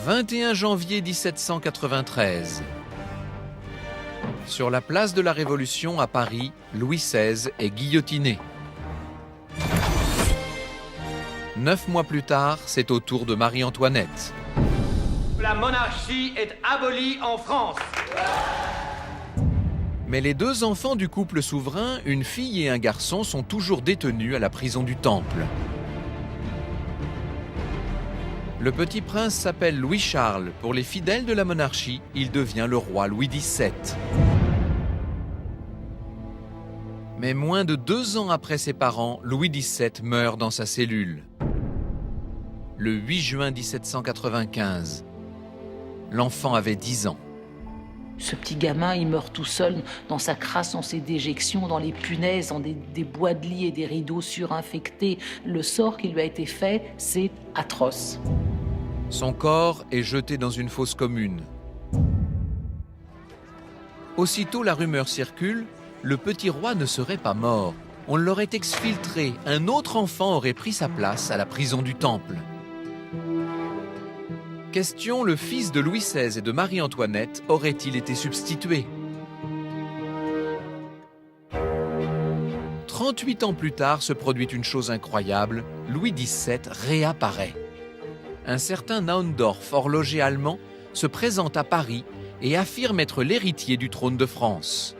21 janvier 1793. Sur la place de la Révolution à Paris, Louis XVI est guillotiné. 9 mois plus tard, c'est au tour de Marie-Antoinette. La monarchie est abolie en France. Mais les 2 enfants du couple souverain, une fille et un garçon, sont toujours détenus à la prison du Temple. Le petit prince s'appelle Louis-Charles. Pour les fidèles de la monarchie, il devient le roi Louis XVII. Mais moins de 2 ans après ses parents, Louis XVII meurt dans sa cellule. Le 8 juin 1795. L'enfant avait 10 ans. Ce petit gamin, il meurt tout seul dans sa crasse, dans ses déjections, dans les punaises, dans des bois de lit et des rideaux surinfectés. Le sort qui lui a été fait, c'est atroce. Son corps est jeté dans une fosse commune. Aussitôt la rumeur circule, le petit roi ne serait pas mort. On l'aurait exfiltré, un autre enfant aurait pris sa place à la prison du Temple. Question, le fils de Louis XVI et de Marie-Antoinette aurait-il été substitué? 38 ans plus tard se produit une chose incroyable, Louis XVII réapparaît. Un certain Naundorf, horloger allemand, se présente à Paris et affirme être l'héritier du trône de France.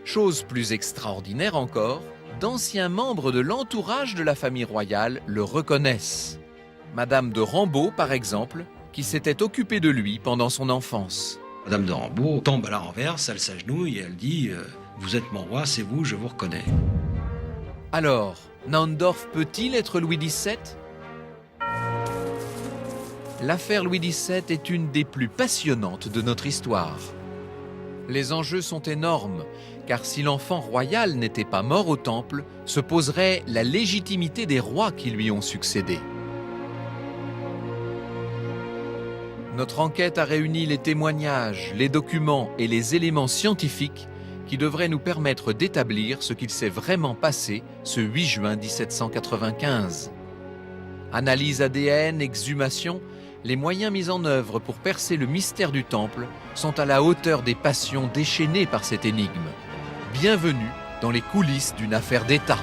Chose plus extraordinaire encore, d'anciens membres de l'entourage de la famille royale le reconnaissent. Madame de Rambaud, par exemple, qui s'était occupée de lui pendant son enfance. Madame de Rambaud tombe à la renverse, elle s'agenouille et elle dit « Vous êtes mon roi, c'est vous, je vous reconnais ». Alors, Naundorf peut-il être Louis XVII? L'affaire Louis XVII est une des plus passionnantes de notre histoire. Les enjeux sont énormes, car si l'enfant royal n'était pas mort au Temple, se poserait la légitimité des rois qui lui ont succédé. Notre enquête a réuni les témoignages, les documents et les éléments scientifiques qui devraient nous permettre d'établir ce qu'il s'est vraiment passé ce 8 juin 1795. Analyse ADN, exhumation, les moyens mis en œuvre pour percer le mystère du Temple sont à la hauteur des passions déchaînées par cette énigme. Bienvenue dans les coulisses d'une affaire d'État.